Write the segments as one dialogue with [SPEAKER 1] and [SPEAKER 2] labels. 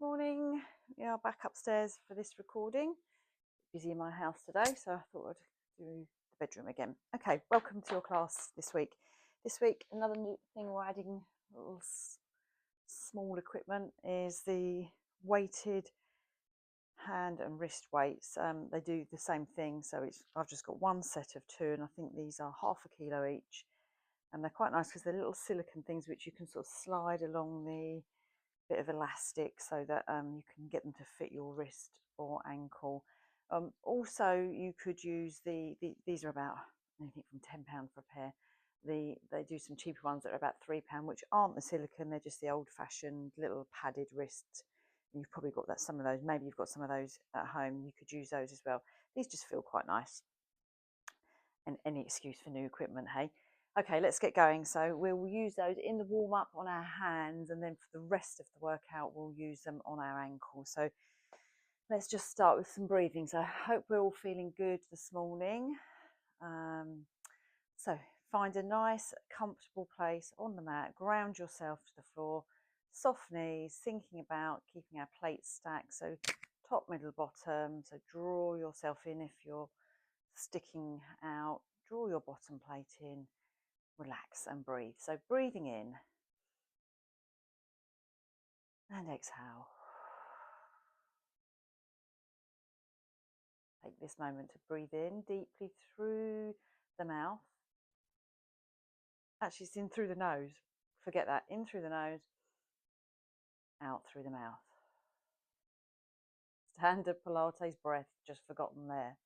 [SPEAKER 1] morning. We are back upstairs for this recording. Busy in my house today, so I thought I'd do the bedroom again. Okay, welcome to your class this week. This week, another new thing we're adding, little small equipment, is the weighted hand and wrist weights. They do the same thing, so I've just got one set of two, and I think these are 1/2 kilo each, and they're quite nice because they're little silicone things which you can sort of slide along the bit of elastic so that you can get them to fit your wrist or ankle. Also, you could use these are about anything from £10 for a pair. They do some cheaper ones that are about £3, which aren't the silicone, they're just the old-fashioned little padded wrists. You've probably got some of those. Maybe you've got some of those at home. You could use those as well. These just feel quite nice. And any excuse for new equipment, hey? Okay, let's get going. So we'll use those in the warm up on our hands, and then for the rest of the workout, we'll use them on our ankles. So let's just start with some breathing. So I hope we're all feeling good this morning. So find a nice, comfortable place on the mat, ground yourself to the floor, soft knees, thinking about keeping our plates stacked. So top, middle, bottom. So draw yourself in if you're sticking out, draw your bottom plate in, relax and breathe. So breathing in and exhale. Take this moment to breathe in deeply through the mouth. Actually, it's in through the nose. Forget that. In through the nose, out through the mouth. Standard Pilates breath, just forgotten there.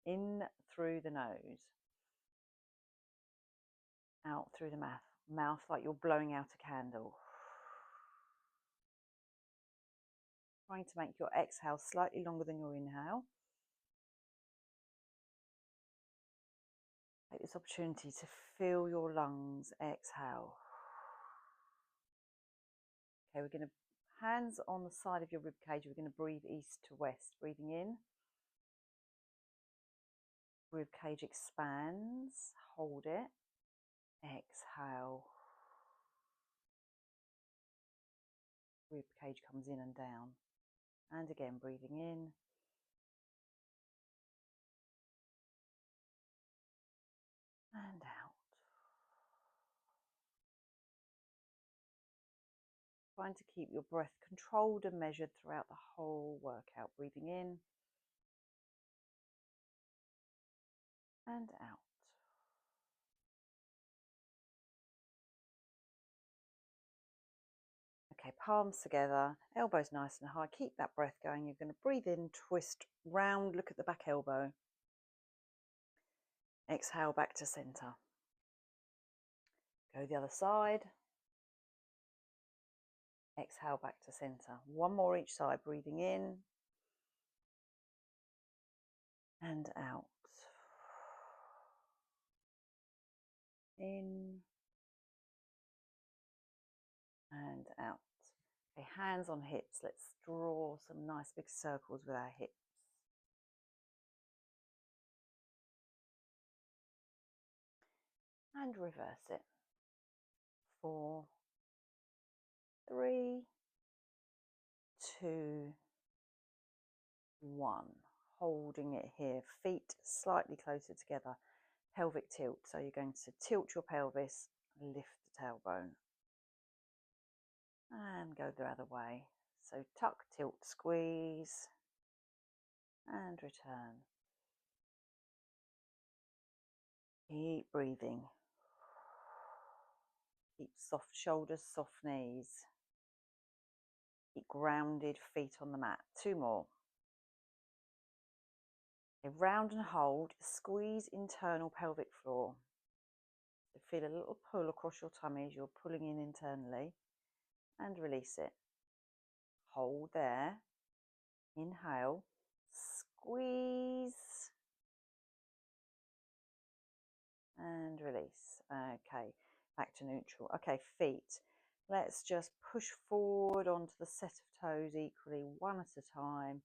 [SPEAKER 1] In through the nose, out through the mouth. Mouth like you're blowing out a candle. Trying to make your exhale slightly longer than your inhale. Take this opportunity to fill your lungs. Exhale. Okay, we're going to hands on the side of your rib cage. We're going to breathe east to west. Breathing in. Rib cage expands. Hold it. Exhale. Rib cage comes in and down. And again, breathing in. And out. Trying to keep your breath controlled and measured throughout the whole workout. Breathing in. And out. Okay, palms together, elbows nice and high. Keep that breath going. You're going to breathe in, twist round, look at the back elbow. Exhale back to center. Go the other side. Exhale back to center. One more each side, breathing in and out. In and out. Okay, hands on hips. Let's draw some nice big circles with our hips. And reverse it. 4, 3, 2, 1. Holding it here. Feet slightly closer together. Pelvic tilt. So you're going to tilt your pelvis, lift the tailbone. And go the other way. So tuck, tilt, squeeze, and return. Keep breathing. Keep soft shoulders, soft knees. Keep grounded feet on the mat. 2 more. Okay, round and hold. Squeeze internal pelvic floor. So feel a little pull across your tummy as you're pulling in internally. And release it. Hold there. Inhale. Squeeze. And release. Okay, back to neutral. Okay, feet. Let's just push forward onto the set of toes equally, one at a time.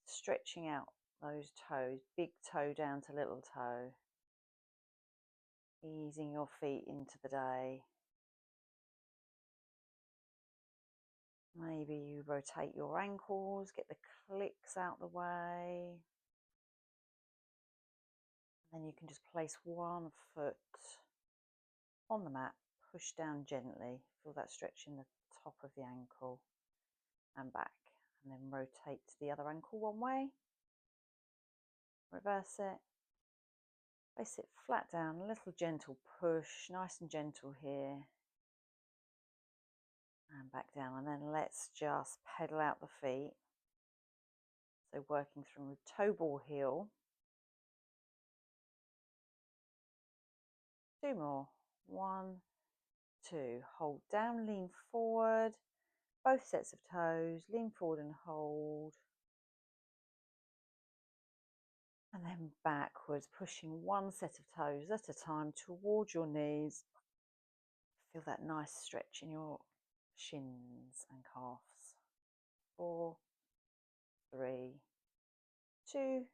[SPEAKER 1] Stretching out those toes, big toe down to little toe. Easing your feet into the day. Maybe you rotate your ankles, get the clicks out the way. Then you can just place one foot on the mat, push down gently, feel that stretch in the top of the ankle and back, and then rotate the other ankle one way, reverse it, place it flat down, a little gentle push, nice and gentle here, and back down, and then let's just pedal out the feet. So working through toe ball heel. 2 more, 1, 2, hold down, lean forward, both sets of toes, lean forward and hold. And then backwards, pushing one set of toes at a time towards your knees. Feel that nice stretch in your shins and calves. 4, 3, 2,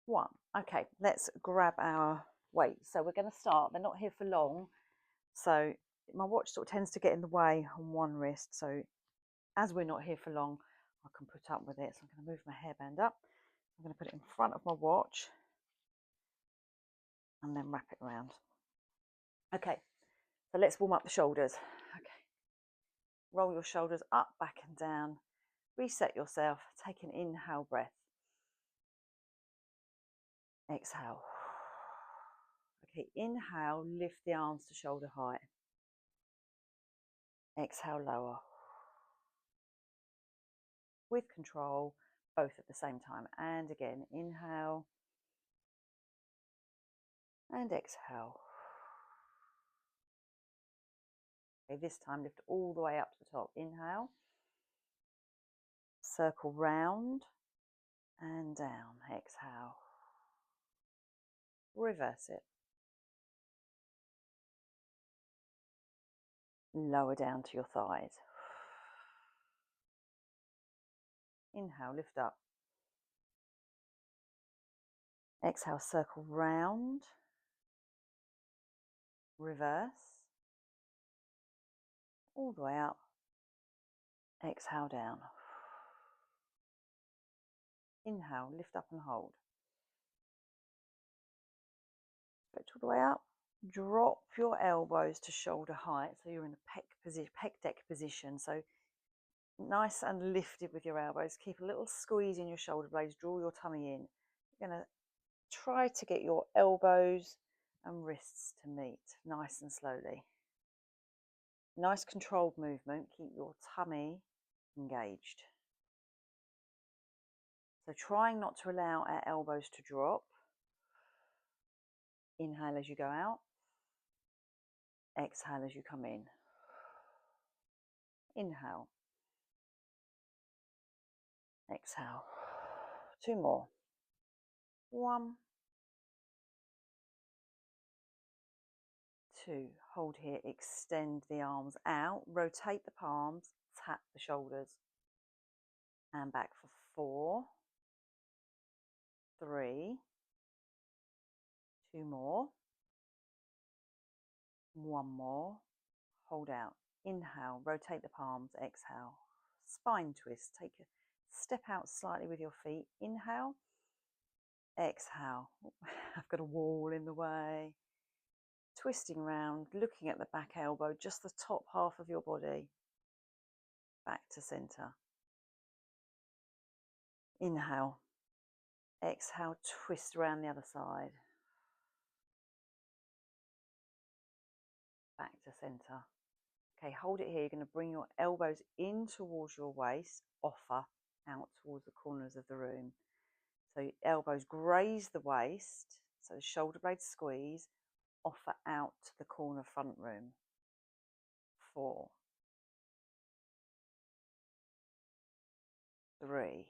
[SPEAKER 1] 1. Okay, let's grab our weights. So we're going to start. They're not here for long. So my watch sort of tends to get in the way on one wrist. So as we're not here for long, I can put up with it. So I'm going to move my hairband up. I'm going to put it in front of my watch and then wrap it around. Okay, so let's warm up the shoulders. Okay, roll your shoulders up, back and down. Reset yourself. Take an inhale breath. Exhale. Okay, inhale, lift the arms to shoulder height. Exhale, lower. With control, both at the same time. And again, inhale and exhale. Okay, this time lift all the way up to the top. Inhale. Circle round and down. Exhale. Reverse it. Lower down to your thighs. Inhale, lift up. Exhale, circle round. Reverse. All the way up. Exhale down. Inhale, lift up and hold. Stretch all the way up. Drop your elbows to shoulder height, so you're in a pec deck position. So nice and lifted with your elbows. Keep a little squeeze in your shoulder blades. Draw your tummy in. You're going to try to get your elbows and wrists to meet, nice and slowly. Nice controlled movement. Keep your tummy engaged. So trying not to allow our elbows to drop. Inhale as you go out. Exhale as you come in. Inhale. Exhale. 2 more. 1, 2. Hold here. Extend the arms out. Rotate the palms. Tap the shoulders. And back for 4, 3. 2 more. 1 more. Hold out. Inhale. Rotate the palms. Exhale. Spine twist. Take a step out slightly with your feet. Inhale. Exhale. I've got a wall in the way. Twisting round, looking at the back elbow, just the top half of your body. Back to center. Inhale. Exhale, twist around the other side. Back to center. Okay, hold it here. You're going to bring your elbows in towards your waist, offer out towards the corners of the room. So your elbows graze the waist, so the shoulder blades squeeze, offer out to the corner front room. 4, 3,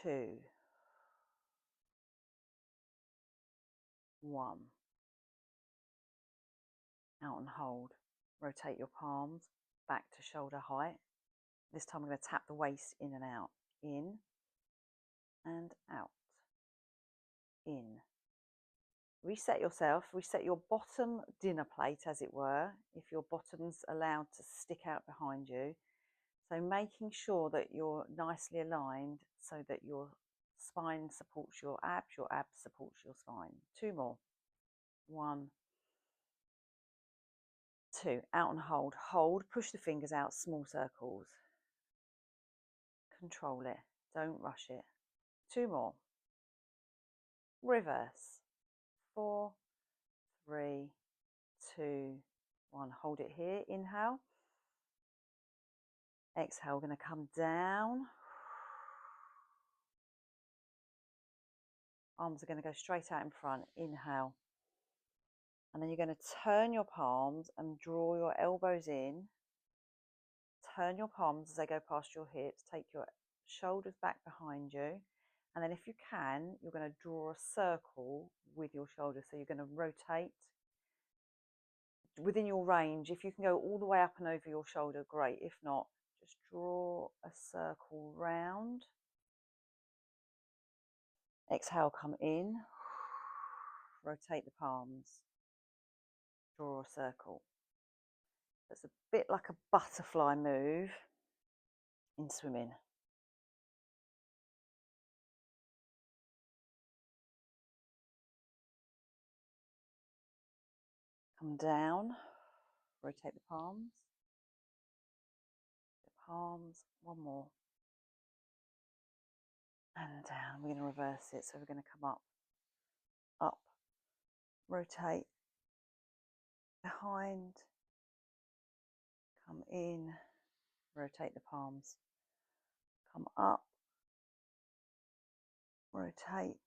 [SPEAKER 1] 2, 1. Out and hold. Rotate your palms back to shoulder height. This time I'm going to tap the waist in and out. In and out. In reset yourself, reset your bottom dinner plate, as it were, if your bottom's allowed to stick out behind you. So making sure that you're nicely aligned so that your spine supports your abs supports your spine. 2 more. 1, 2. Out and hold. Hold, push the fingers out, small circles. Control it. Don't rush it. 2 more. Reverse. 4, 3, 2, 1. Hold it here. Inhale. Exhale. We're going to come down. Arms are going to go straight out in front. Inhale. And then you're going to turn your palms and draw your elbows in. Turn your palms as they go past your hips. Take your shoulders back behind you. And then if you can, you're going to draw a circle with your shoulders. So you're going to rotate within your range. If you can go all the way up and over your shoulder, great. If not, just draw a circle round. Exhale, come in. Rotate the palms. Draw a circle. It's a bit like a butterfly move in swimming. Come down, rotate the palms, one more, and down. We're going to reverse it, so we're going to come up, rotate, behind, come in, rotate the palms, come up, rotate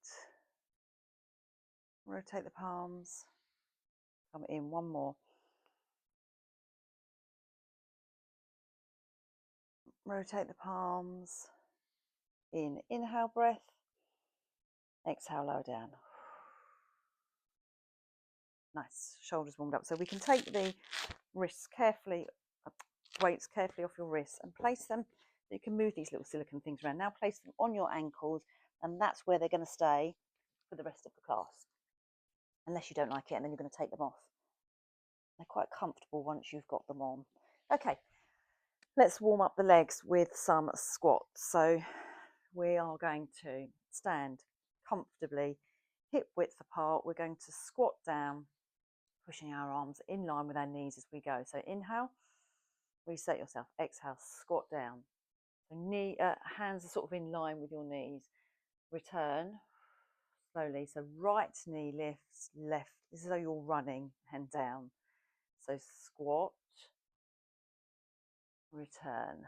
[SPEAKER 1] the palms, come in, one more, rotate the palms, in, inhale breath, exhale, lower down. Nice, shoulders warmed up. So we can take the wrists carefully, weights carefully off your wrists and place them. You can move these little silicone things around. Now place them on your ankles, and that's where they're going to stay for the rest of the class. Unless you don't like it, and then you're going to take them off. They're quite comfortable once you've got them on. Okay, let's warm up the legs with some squats. So we are going to stand comfortably, hip width apart. We're going to squat down, pushing our arms in line with our knees as we go. So inhale, reset yourself. Exhale, squat down. So hands are sort of in line with your knees. Return slowly. So right knee lifts, left. This is as though you're running, and down. So squat, return.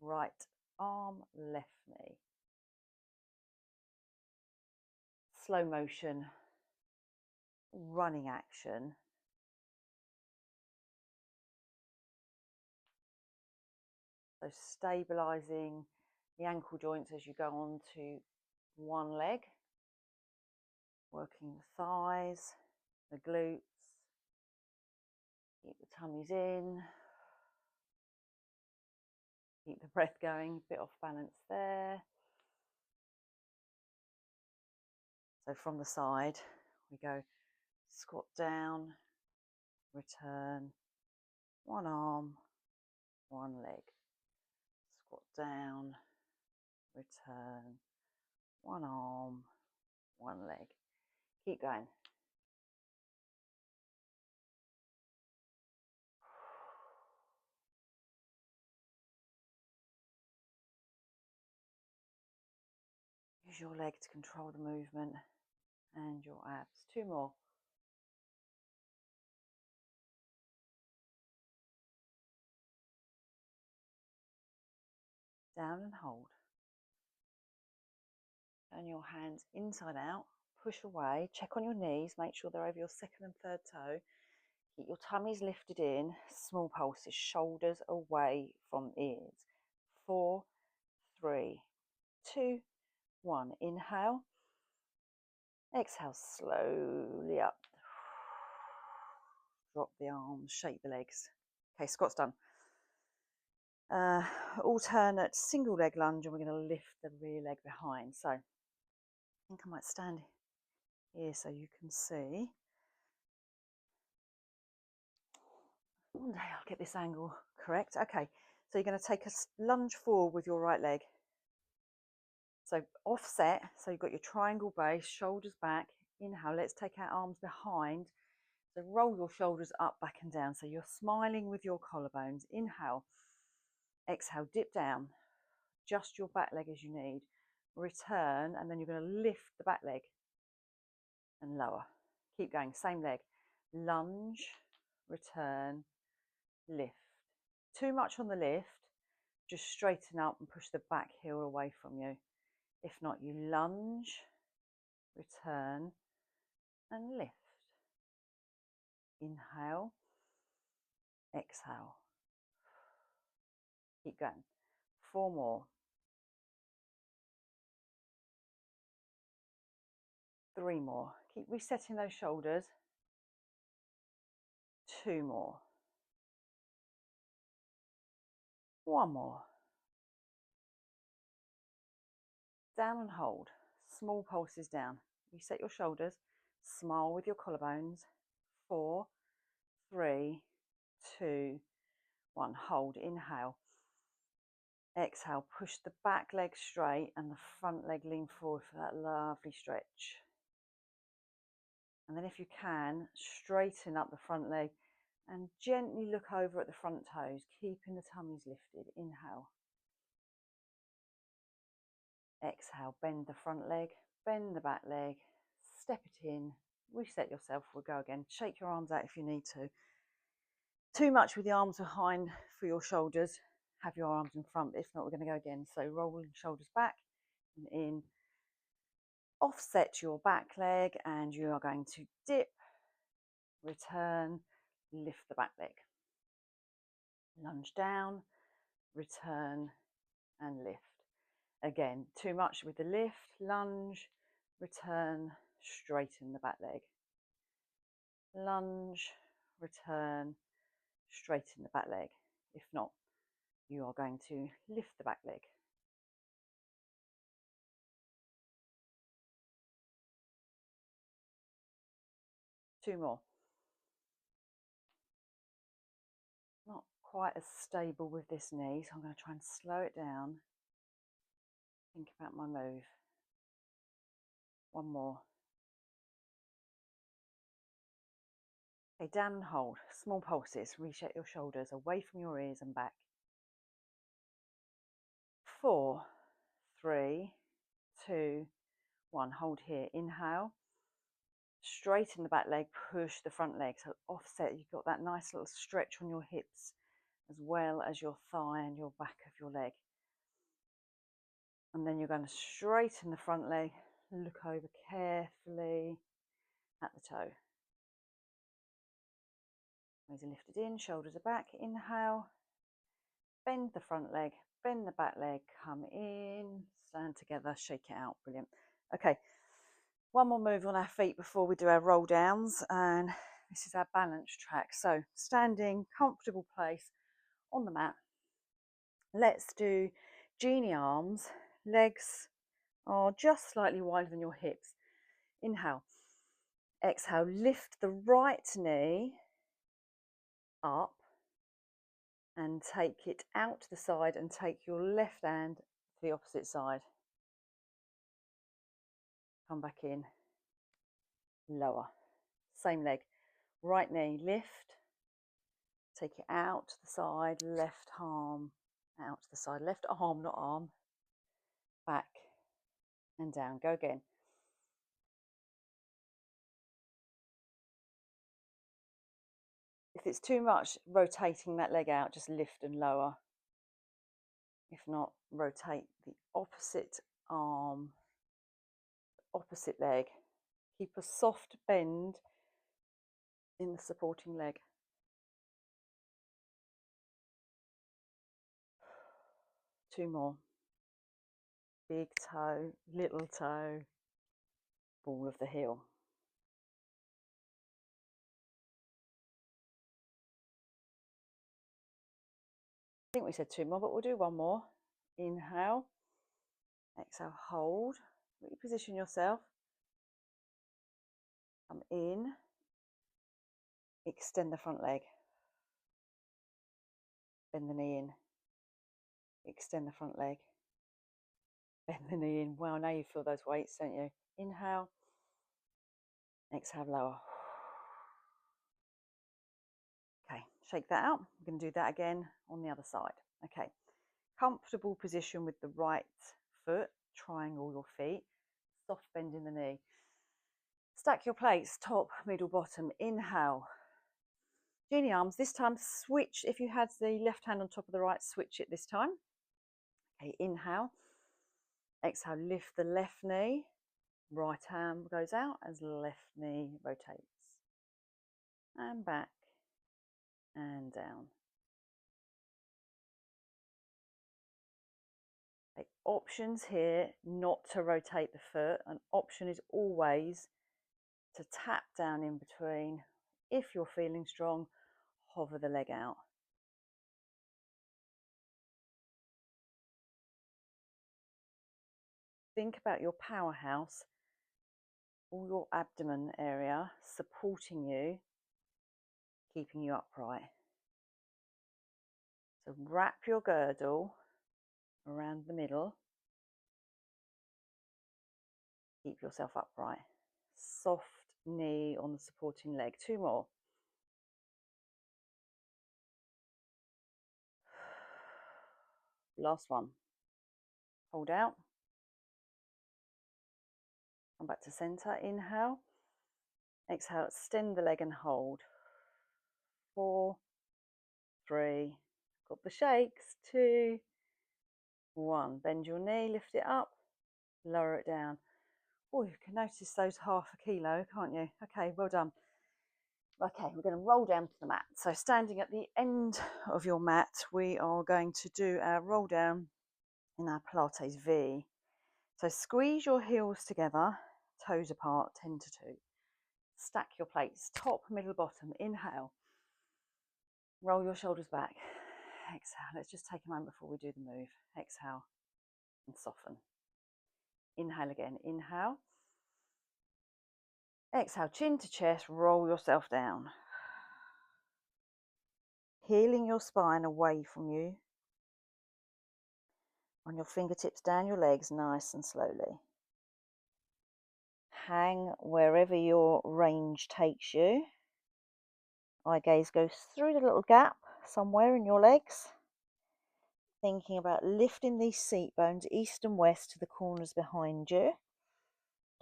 [SPEAKER 1] Right arm, left knee. Slow motion, running action. So stabilizing the ankle joints as you go on to one leg. Working the thighs, the glutes. Keep the tummies in. Keep the breath going, a bit off balance there. So from the side, we go squat down, return, one arm, one leg. Squat down, return, one arm, one leg. Keep going. Use your leg to control the movement and your abs. 2 more. Down and hold. Turn your hands inside out, push away, check on your knees, make sure they're over your second and third toe. Keep your tummies lifted in, small pulses, shoulders away from ears. 4, 3, 2, 1. Inhale. Exhale, slowly up. Drop the arms, shake the legs. Okay, squat's done. Alternate single leg lunge, and we're going to lift the rear leg behind. So I think I might stand here so you can see. One day I'll get this angle correct. Okay, so you're going to take a lunge forward with your right leg. So offset, so you've got your triangle base, shoulders back. Inhale, let's take our arms behind. So roll your shoulders up, back and down. So you're smiling with your collarbones. Inhale, exhale, dip down. Just your back leg as you need. Return, and then you're going to lift the back leg and lower. Keep going, same leg. Lunge, return, lift. Too much on the lift, just straighten up and push the back heel away from you. If not, you lunge, return, and lift. Inhale, exhale. Keep going. 4 more. 3 more. Keep resetting those shoulders. 2 more. 1 more. Down and hold. Small pulses down. Reset your shoulders. Smile with your collarbones. 4, 3, 2, 1. Hold. Inhale. Exhale. Push the back leg straight and the front leg lean forward for that lovely stretch. And then if you can, straighten up the front leg and gently look over at the front toes, keeping the tummies lifted. Inhale. Exhale, bend the front leg, bend the back leg, step it in, reset yourself, we'll go again. Shake your arms out if you need to. Too much with the arms behind for your shoulders, have your arms in front. If not, we're going to go again. So rolling shoulders back and in. Offset your back leg and you are going to dip, return, lift the back leg. Lunge down, return and lift. Again, too much with the lift, lunge, return, straighten the back leg. Lunge, return, straighten the back leg. If not, you are going to lift the back leg. Two more. Not quite as stable with this knee, so I'm going to try and slow it down. Think about my move. 1 more. Okay, down and hold. Small pulses. Reset your shoulders away from your ears and back. 4, 3, 2, 1. Hold here. Inhale. Straighten the back leg, push the front leg. So offset, you've got that nice little stretch on your hips as well as your thigh and your back of your leg. And then you're going to straighten the front leg, look over carefully at the toe. Knees are lifted in, shoulders are back. Inhale, bend the front leg, bend the back leg, come in, stand together, shake it out. Brilliant. Okay, 1 more move on our feet before we do our roll downs, and this is our balance track. So standing, comfortable place on the mat. Let's do genie arms. Legs are just slightly wider than your hips. Inhale. Exhale, lift the right knee up and take it out to the side and take your left hand to the opposite side. Come back in. Lower. Same leg. Right knee, lift. Take it out to the side, left arm out to the side. Left arm, not arm. Back and down. Go again. If it's too much rotating that leg out, just lift and lower. If not, rotate the opposite arm, opposite leg. Keep a soft bend in the supporting leg. Two more. Big toe, little toe, ball of the heel. I think we said 2 more, but we'll do 1 more. Inhale, exhale, hold, reposition yourself. Come in, extend the front leg, bend the knee in, extend the front leg, bend the knee in. Wow, now you feel those weights, don't you? Inhale, exhale, lower. Okay, shake that out. We're going to do that again on the other side. Okay, comfortable position with the right foot, triangle your feet, soft bend in the knee. Stack your plates, top, middle, bottom. Inhale. Genie arms. This time switch. If you had the left hand on top of the right, switch it this time. Okay, inhale. Exhale, lift the left knee. Right arm goes out as left knee rotates. And back and down. Okay, options here not to rotate the foot. An option is always to tap down in between. If you're feeling strong, hover the leg out. Think about your powerhouse, all your abdomen area supporting you, keeping you upright. So wrap your girdle around the middle. Keep yourself upright. Soft knee on the supporting leg. 2 more. Last one. Hold out. Come back to center. Inhale. Exhale. Extend the leg and hold. 4, 3. Got the shakes. 2, 1. Bend your knee. Lift it up. Lower it down. Oh, you can notice those ½ kilo, can't you? Okay, well done. Okay, we're going to roll down to the mat. So standing at the end of your mat, we are going to do our roll down in our Pilates V. So squeeze your heels together, toes apart, 10 to 2. Stack your plates, top, middle, bottom. Inhale. Roll your shoulders back. Exhale. Let's just take a moment before we do the move. Exhale and soften. Inhale again. Inhale. Exhale, chin to chest, roll yourself down. Heeling your spine away from you. On your fingertips down your legs, nice and slowly. Hang wherever your range takes you. Eye gaze goes through the little gap somewhere in your legs. Thinking about lifting these seat bones east and west to the corners behind you.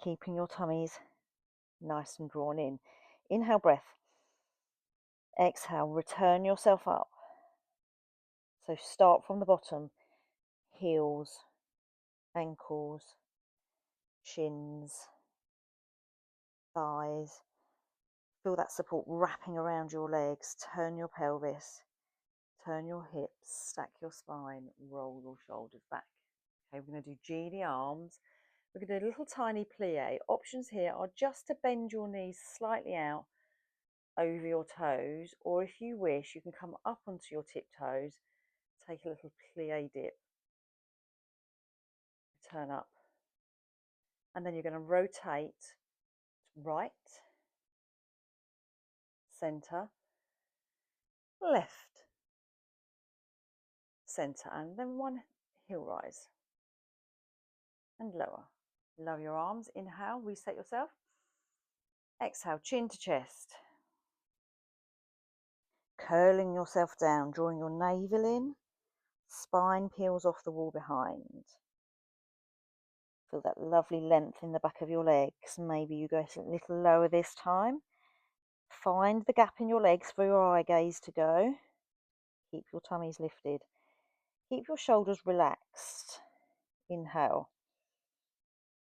[SPEAKER 1] Keeping your tummies nice and drawn in. Inhale, breath. Exhale, return yourself up. So start from the bottom. Heels, ankles, shins, thighs. Feel that support wrapping around your legs. Turn your pelvis, turn your hips, stack your spine, roll your shoulders back. Okay, we're going to do genie arms. We're going to do a little tiny plie. Options here are just to bend your knees slightly out over your toes, or if you wish, you can come up onto your tiptoes, take a little plie dip, turn up, and then you're going to rotate right, center, left, center, and then one heel rise and lower. Lower your arms. Inhale, reset yourself. Exhale, chin to chest. Curling yourself down, drawing your navel in. Spine peels off the wall behind. Feel that lovely length in the back of your legs. Maybe you go a little lower this time. Find the gap in your legs for your eye gaze to go. Keep your tummies lifted. Keep your shoulders relaxed. Inhale.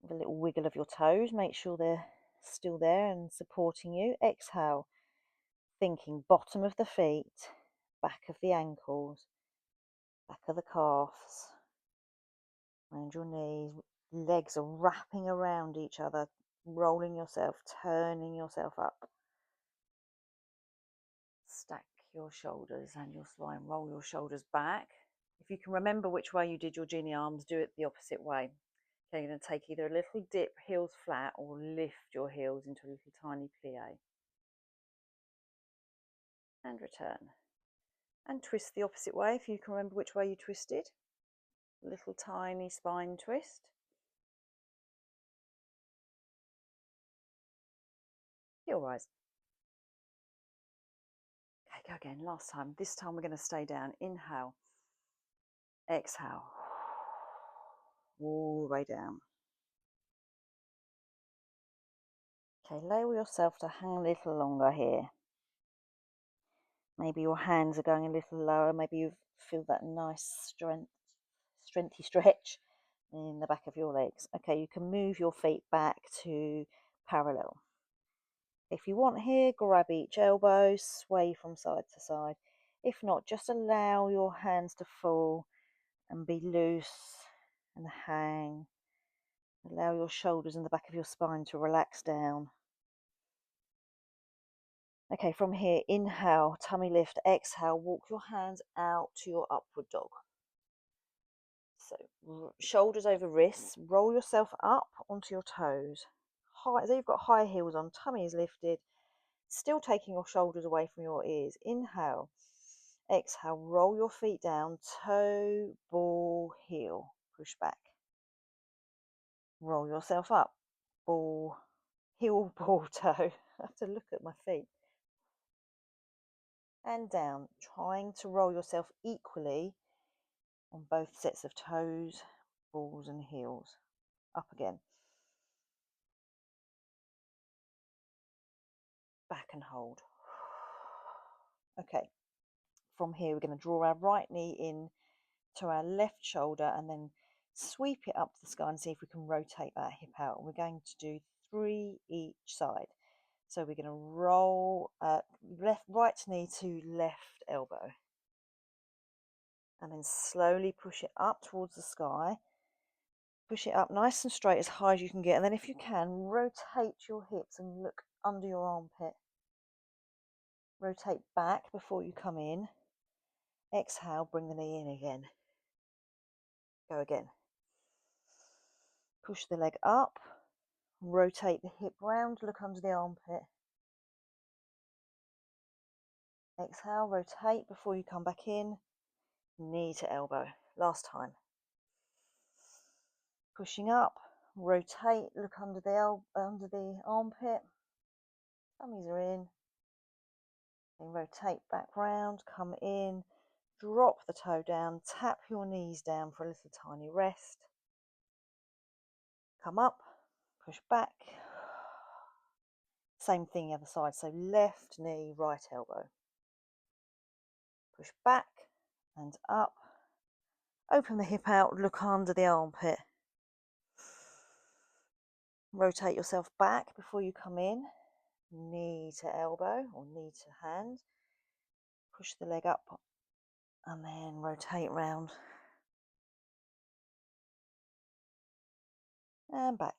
[SPEAKER 1] With a little wiggle of your toes. Make sure they're still there and supporting you. Exhale. Thinking bottom of the feet, back of the ankles, back of the calves, around your knees. Legs are wrapping around each other, rolling yourself, turning yourself up. Stack your shoulders and your spine, roll your shoulders back. If you can remember which way you did your genie arms, do it the opposite way. Okay, you're going to take either a little dip, heels flat, or lift your heels into a little tiny plie. And return. And twist the opposite way if you can remember which way you twisted. Little tiny spine twist. Heel rise. Okay, go again, last time. This time we're going to stay down. Inhale. Exhale. All the way down. Okay, lower yourself to hang a little longer here. Maybe your hands are going a little lower. Maybe you feel that nice strengthy stretch in the back of your legs. Okay, you can move your feet back to parallel. If you want here, grab each elbow, sway from side to side. If not, just allow your hands to fall and be loose and hang. Allow your shoulders and the back of your spine to relax down. Okay, from here, inhale, tummy lift, exhale, walk your hands out to your upward dog. So, shoulders over wrists, roll yourself up onto your toes. High, so you've got high heels on, tummy is lifted, still taking your shoulders away from your ears. Inhale, exhale, roll your feet down, toe, ball, heel, push back. Roll yourself up, ball, heel, ball, toe. I have to look at my feet. And down, trying to roll yourself equally on both sets of toes, balls and heels. Up again. Back and hold. Okay, from here we're going to draw our right knee in to our left shoulder and then sweep it up to the sky and see if we can rotate that hip out. We're going to do 3 each side. So we're going to roll right knee to left elbow. And then slowly push it up towards the sky. Push it up nice and straight as high as you can get. And then if you can, rotate your hips and look under your armpit. Rotate back before you come in. Exhale, bring the knee in again. Go again. Push the leg up. Rotate the hip round, look under the armpit. Exhale, rotate before you come back in. Knee to elbow. Last time. Pushing up, rotate, look under the armpit. Tummies are in. Then rotate back round, come in, drop the toe down, tap your knees down for a little tiny rest. Come up, push back. Same thing the other side, so left knee, right elbow. Push back and up. Open the hip out, look under the armpit. Rotate yourself back before you come in. Knee to elbow or knee to hand. Push the leg up and then rotate round. And back.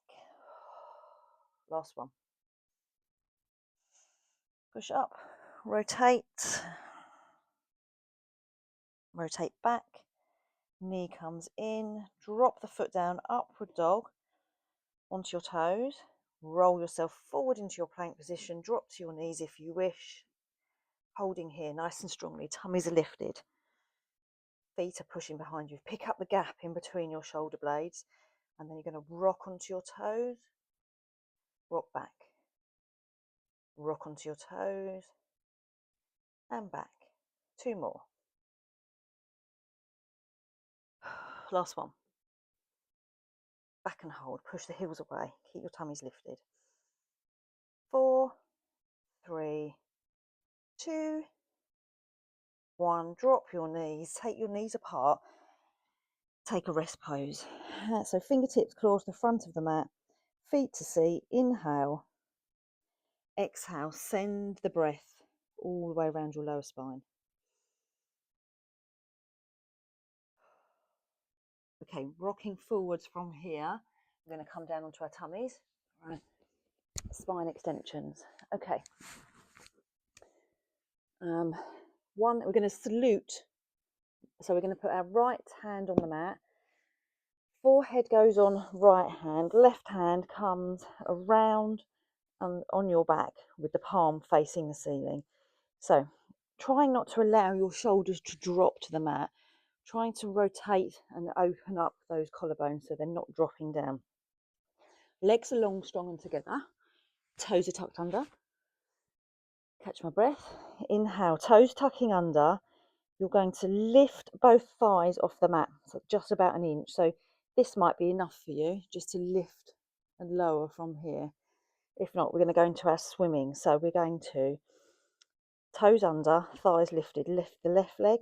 [SPEAKER 1] Last one. Push up, rotate back, knee comes in, drop the foot down, upward dog onto your toes, roll yourself forward into your plank position, drop to your knees if you wish, holding here nice and strongly, tummies are lifted, feet are pushing behind you, pick up the gap in between your shoulder blades, and then you're going to rock onto your toes, rock back, rock onto your toes, and back. 2 more. Last one. Back and hold, push the heels away, keep your tummies lifted. 4, 3, 2, 1. Drop your knees, take your knees apart, take a rest pose. So fingertips claws the front of the mat, feet to seat, inhale, exhale, send the breath all the way around your lower spine. Okay, rocking forwards from here, we're going to come down onto our tummies. Right. Spine extensions. Okay. We're going to salute. So we're going to put our right hand on the mat, Forehead goes on right hand, left hand comes around and on your back with the palm facing the ceiling. So trying not to allow your shoulders to drop to the mat, trying to rotate and open up those collarbones so they're not dropping down. Legs are long, strong and together. Toes are tucked under. Catch my breath. Inhale, toes tucking under. You're going to lift both thighs off the mat, so just about an inch. So this might be enough for you, just to lift and lower from here. If not, we're going to go into our swimming. So we're going to toes under, thighs lifted, lift the left leg,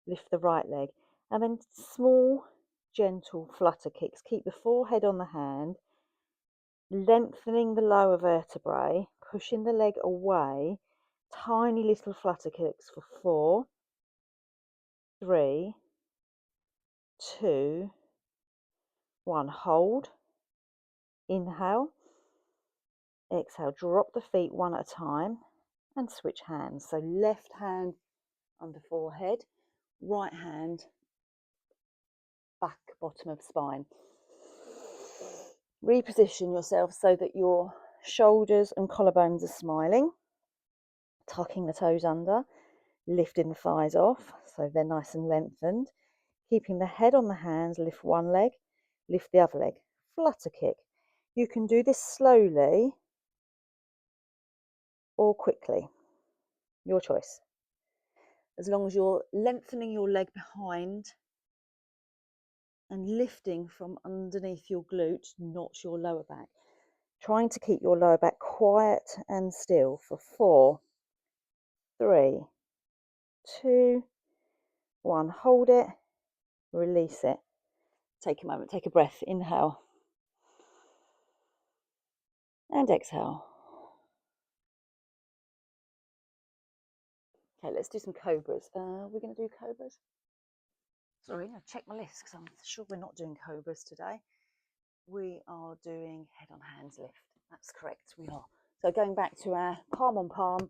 [SPEAKER 1] lift the right leg, and then small, gentle flutter kicks. Keep the forehead on the hand, lengthening the lower vertebrae, pushing the leg away, tiny little flutter kicks for 4, 3, 2, 1. Hold. Inhale. Exhale. Drop the feet one at a time and switch hands. So left hand under forehead, right hand back bottom of spine. Reposition yourself so that your shoulders and collarbones are smiling, tucking the toes under, lifting the thighs off so they're nice and lengthened, keeping the head on the hands. Lift one leg, lift the other leg, flutter kick. You can do this slowly or quickly, your choice, as long as you're lengthening your leg behind and lifting from underneath your glute, not your lower back. Trying to keep your lower back quiet and still for 4, 3, 2, 1. Hold it, release it. Take a moment, take a breath. Inhale and exhale. Okay, let's do some cobras. We're going to do cobras. Sorry, I checked my list because I'm sure we're not doing cobras today. We are doing head on hands lift. That's correct, we are. So going back to our palm on palm,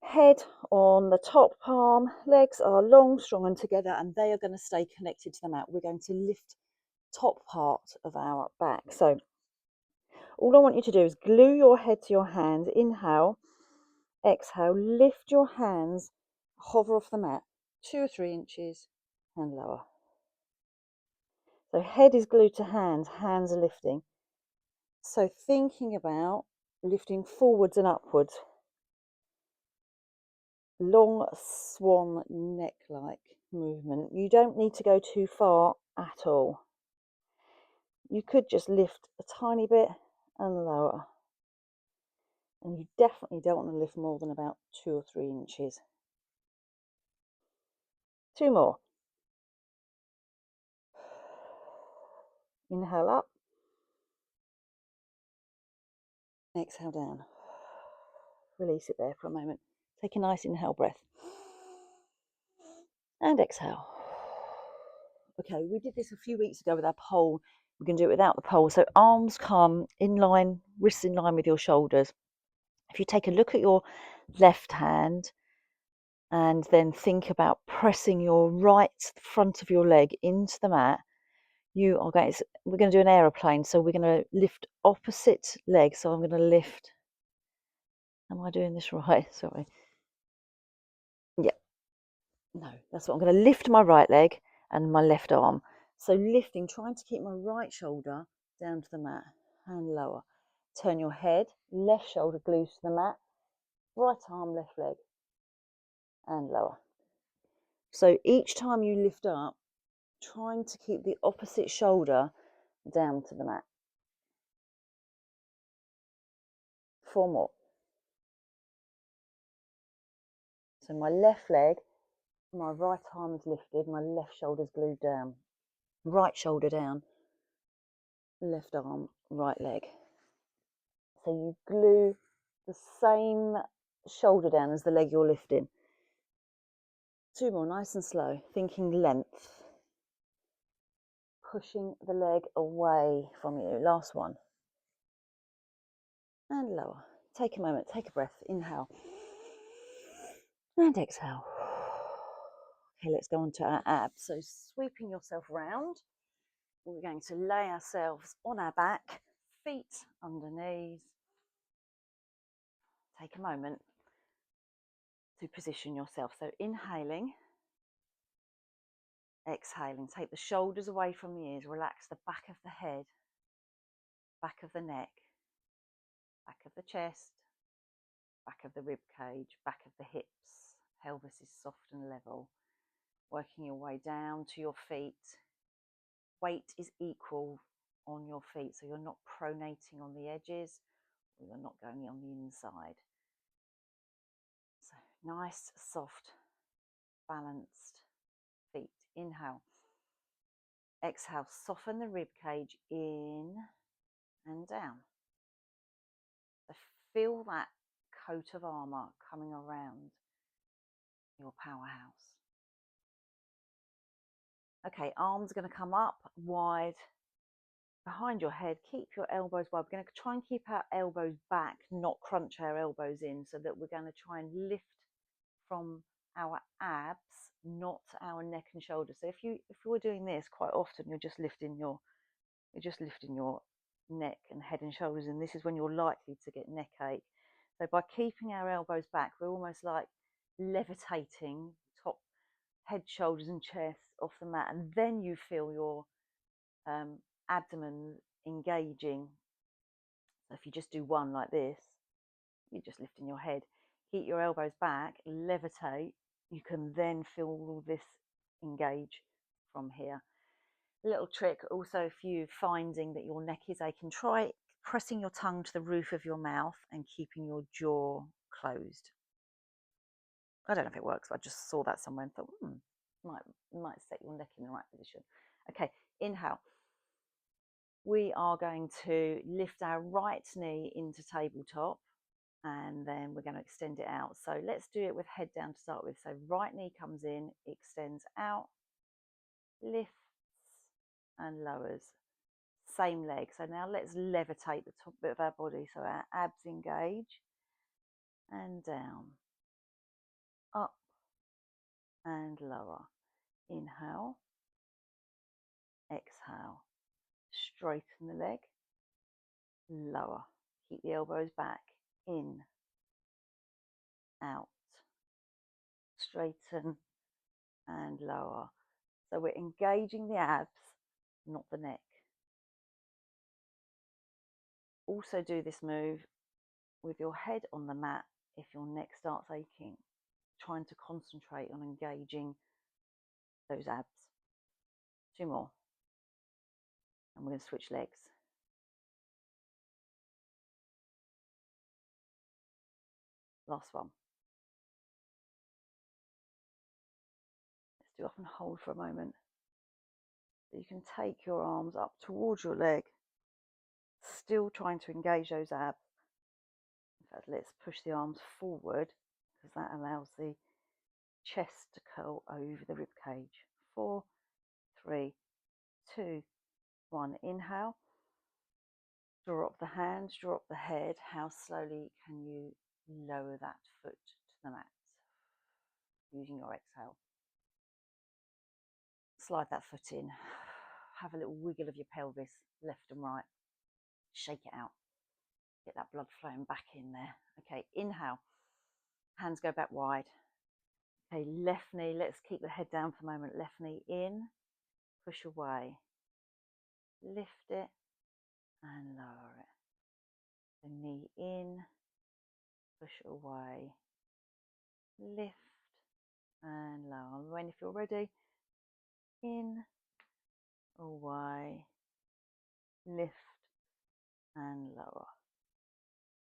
[SPEAKER 1] head on the top palm, legs are long, strong and together, and they are going to stay connected to the mat. We're going to lift top part of our back. So all I want you to do is glue your head to your hands. Inhale, exhale, lift your hands, hover off the mat 2 or 3 inches and lower. So head is glued to hands, hands are lifting. So thinking about lifting forwards and upwards, long swan neck-like movement. You don't need to go too far at all. You could just lift a tiny bit and lower. And you definitely don't want to lift more than about 2 or 3 inches. 2 more. Inhale up. Exhale down. Release it there for a moment. Take a nice inhale breath. And exhale. Okay, we did this a few weeks ago with our pole. We're going to do it without the pole. So arms come in line, wrists in line with your shoulders. If you take a look at your left hand and then think about pressing your right front of your leg into the mat, we're going to do an aeroplane. So we're going to lift opposite leg. So I'm going to lift. Am I doing this right? Sorry. Yeah. No, that's what I'm going to lift my right leg and my left arm. So lifting, trying to keep my right shoulder down to the mat and lower. Turn your head, left shoulder glues to the mat, right arm, left leg and lower. So each time you lift up, trying to keep the opposite shoulder down to the mat. 4 more. So my left leg, my right arm is lifted, my left shoulder's glued down. Right shoulder down, left arm, right leg. So you glue the same shoulder down as the leg you're lifting. 2 more, nice and slow, thinking length. Pushing the leg away from you. Last one. And lower. Take a moment, take a breath. Inhale. And exhale. Okay, let's go on to our abs. So sweeping yourself round. we're going to lay ourselves on our back, feet under knees. Take a moment to position yourself. So inhaling, exhaling, take the shoulders away from the ears, relax the back of the head, back of the neck, back of the chest, back of the rib cage, back of the hips. Pelvis is soft and level. Working your way down to your feet. Weight is equal on your feet, so you're not pronating on the edges, or you're not going on the inside. So nice, soft, balanced feet. Inhale. Exhale, soften the rib cage in and down. So feel that coat of armour coming around your powerhouse. Okay, arms are going to come up wide behind your head. Keep your elbows wide. We're going to try and keep our elbows back, not crunch our elbows in, so that we're going to try and lift from our abs, not our neck and shoulders. So if you're doing this quite often, you're just lifting your neck and head and shoulders, and this is when you're likely to get neck ache. So by keeping our elbows back, we're almost like levitating top, head, shoulders and chest off the mat, and then you feel your abdomen engaging. So if you just do one like this, you're just lifting your head. Keep your elbows back, levitate. You can then feel all this engage from here. A little trick also, if you're finding that your neck is aching, try pressing your tongue to the roof of your mouth and keeping your jaw closed. I don't know if it works, but I just saw that somewhere and thought, might set your neck in the right position. Okay, inhale. We are going to lift our right knee into tabletop, and then we're going to extend it out. So let's do it with head down to start with. So right knee comes in, extends out, lifts and lowers. Same leg. So now let's levitate the top bit of our body. So our abs engage and down, up and lower. Inhale, exhale. Straighten the leg, lower. Keep the elbows back, in, out, straighten and lower. So we're engaging the abs, not the neck. Also do this move with your head on the mat if your neck starts aching, trying to concentrate on engaging those abs. 2 more. And we're going to switch legs. Last one. Let's do up and hold for a moment. So you can take your arms up towards your leg, still trying to engage those abs. In fact, let's push the arms forward because that allows the chest to curl over the rib cage. 4, 3, 2, 1. Inhale. Draw up the hands, draw up the head. How slowly can you lower that foot to the mat using your exhale? Slide that foot in. Have a little wiggle of your pelvis, left and right. Shake it out. Get that blood flowing back in there. Okay, inhale. Hands go back wide. Okay, left knee. Let's keep the head down for a moment. Left knee in. Push away. Lift it and lower it. The knee in. Push away. Lift and lower. When if you're ready, in, away, lift and lower,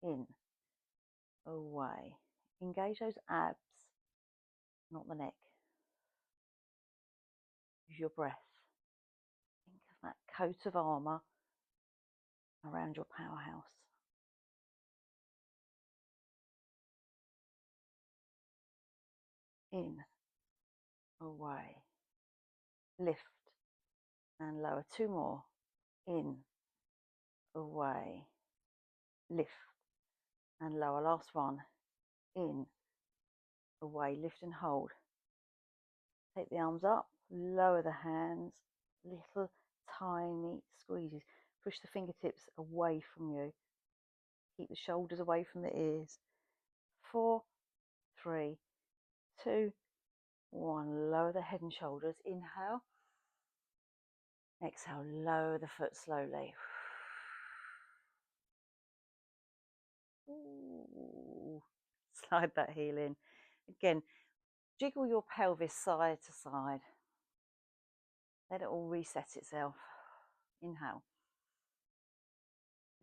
[SPEAKER 1] in, away. Engage those abs, not the neck. Use your breath. Think of that coat of armour around your powerhouse. In, away, lift and lower. 2 more. In, away, lift and lower. Last one. In, away, lift and hold. Take the arms up, lower the hands, little tiny squeezes. Push the fingertips away from you. Keep the shoulders away from the ears. 4, 3, 2, 1. Lower the head and shoulders. Inhale. Exhale, lower the foot slowly. Ooh. Slide that heel in. Again, jiggle your pelvis side to side. Let it all reset itself. Inhale.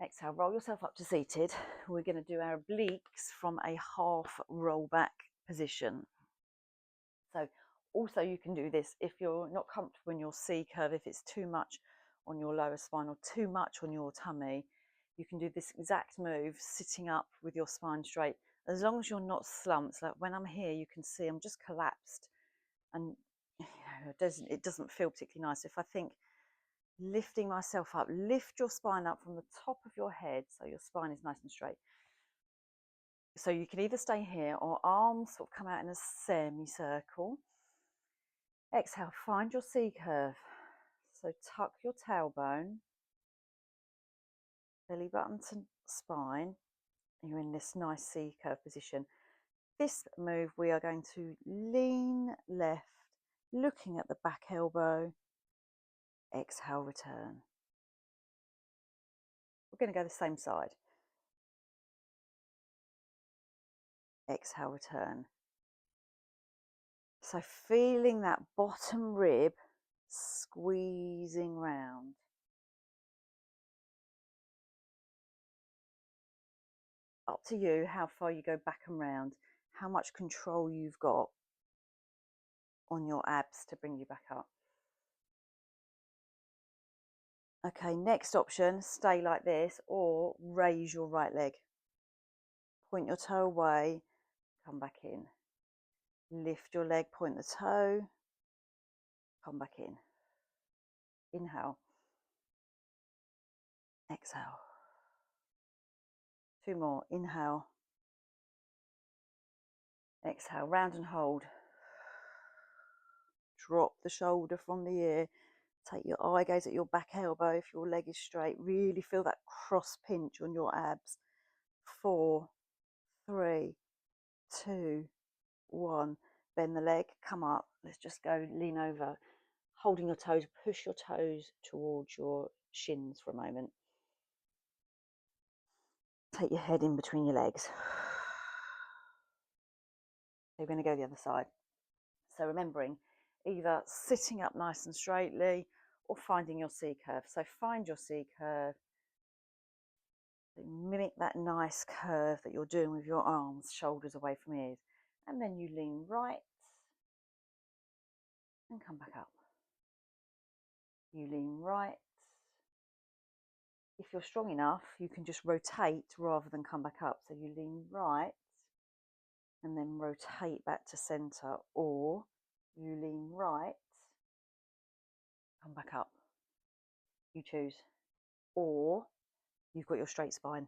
[SPEAKER 1] Exhale, roll yourself up to seated. We're going to do our obliques from a half roll back position. So also you can do this if you're not comfortable in your C curve, if it's too much on your lower spine or too much on your tummy. You can do this exact move sitting up with your spine straight, as long as you're not slumped. Like when I'm here, you can see I'm just collapsed, and you know, it doesn't feel particularly nice. If I think lifting myself up, lift your spine up from the top of your head so your spine is nice and straight. So you can either stay here or arms sort of come out in a semicircle. Exhale, find your C curve. So tuck your tailbone, belly button to spine. You're in this nice C curve position. This move, we are going to lean left, looking at the back elbow. Exhale, return. We're going to go the same side. Exhale, return. So feeling that bottom rib squeezing round. Up to you how far you go back and round, how much control you've got on your abs to bring you back up. Okay, next option, stay like this or raise your right leg. Point your toe away, come back in. Lift your leg, point the toe, come back in. Inhale. Exhale. 2 more. Inhale. Exhale. Round and hold. Drop the shoulder from the ear. Take your eye gaze at your back elbow if your leg is straight. Really feel that cross pinch on your abs. 4, 3, 2, 1. Bend the leg, come up. Let's just go lean over. Holding your toes, push your toes towards your shins for a moment. Take your head in between your legs. We're going to go the other side. So remembering, either sitting up nice and straightly or finding your C curve. So find your C curve. Mimic that nice curve that you're doing with your arms, shoulders away from ears. And then you lean right and come back up. You lean right. If you're strong enough, you can just rotate rather than come back up. So you lean right and then rotate back to center, or you lean right, come back up. You choose. Or you've got your straight spine.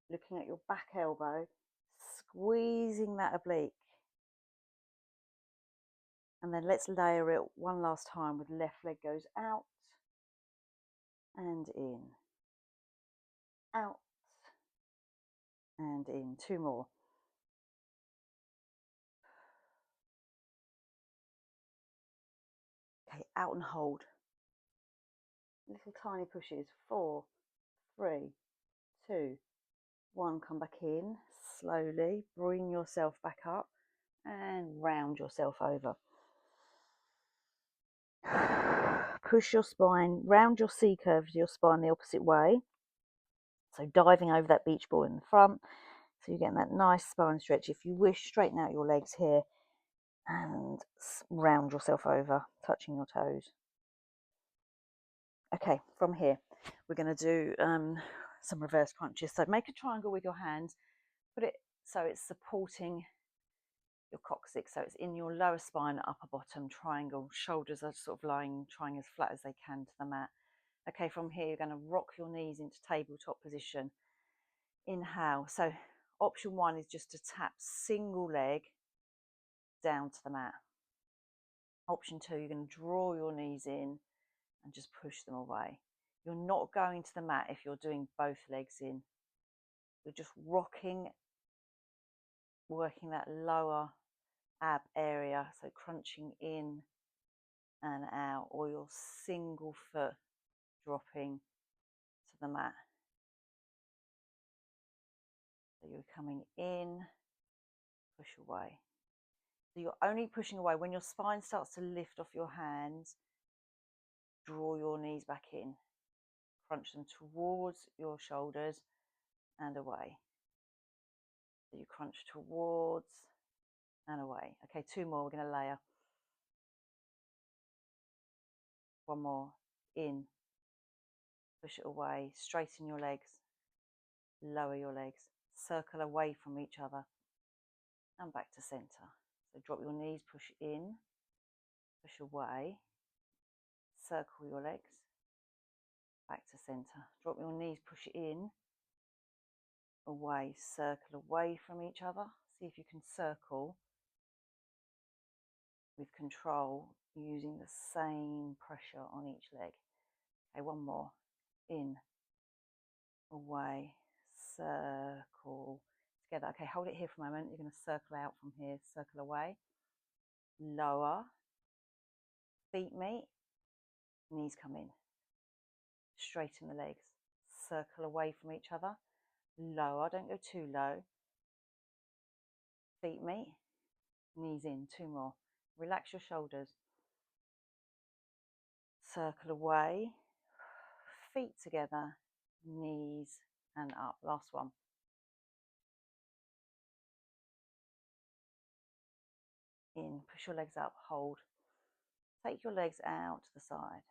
[SPEAKER 1] Looking at your back elbow, squeezing that oblique. And then let's layer it one last time with left leg goes out and in, out and in. 2 more. Okay, out and hold. Little tiny pushes. 4, 3, 2, 1. Come back in slowly. Bring yourself back up and round yourself over. Push your spine, round your C curve to your spine the opposite way. So diving over that beach ball in the front. So you're getting that nice spine stretch. If you wish, straighten out your legs here and round yourself over, touching your toes. Okay, from here, we're going to do some reverse crunches. So make a triangle with your hands, put it so it's supporting your coccyx, so it's in your lower spine, upper bottom triangle. Shoulders are sort of trying as flat as they can to the mat. Okay, from here, you're going to rock your knees into tabletop position. Inhale. So option 1 is just to tap single leg down to the mat. Option 2, you're going to draw your knees in and just push them away. You're not going to the mat if you're doing both legs in. You're just rocking, working that lower ab area, so crunching in and out, or your single foot dropping to the mat. So you're coming in, push away. So you're only pushing away when your spine starts to lift off your hands. Draw your knees back in, crunch them towards your shoulders and away. So you crunch towards and away. Okay, 2 more, we're going to layer. 1 more, in, push it away, straighten your legs, lower your legs, circle away from each other and back to center. So drop your knees, push in, push away, circle your legs, back to center. Drop your knees, push in, away, circle away from each other. See if you can circle with control using the same pressure on each leg. Okay, 1 more, in, away, circle, together. Okay, hold it here for a moment. You're going to circle out from here, circle away, lower, feet meet, knees come in, straighten the legs, circle away from each other, lower, don't go too low, feet meet, knees in, 2 more, relax your shoulders, circle away, feet together, knees and up, last one. In, push your legs up, hold, take your legs out to the side,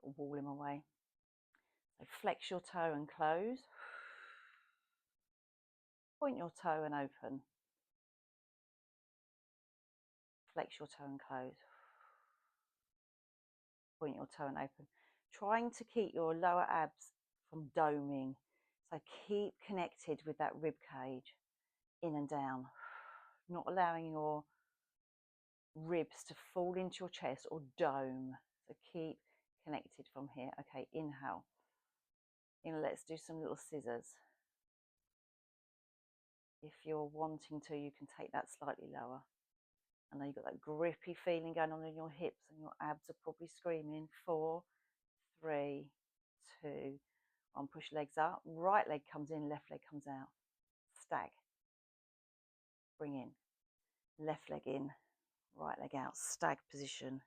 [SPEAKER 1] wall them away. So flex your toe and close, point your toe and open, flex your toe and close, point your toe and open. Trying to keep your lower abs from doming, so keep connected with that rib cage, in and down, not allowing your ribs to fall into your chest or dome, so keep connected from here. Okay, inhale, let's do some little scissors. If you're wanting to, you can take that slightly lower. I know you've got that grippy feeling going on in your hips and your abs are probably screaming. 4, 3, 2, 1. Push legs up. Right leg comes in, left leg comes out. Stag. Bring in. Left leg in, right leg out. Stag position.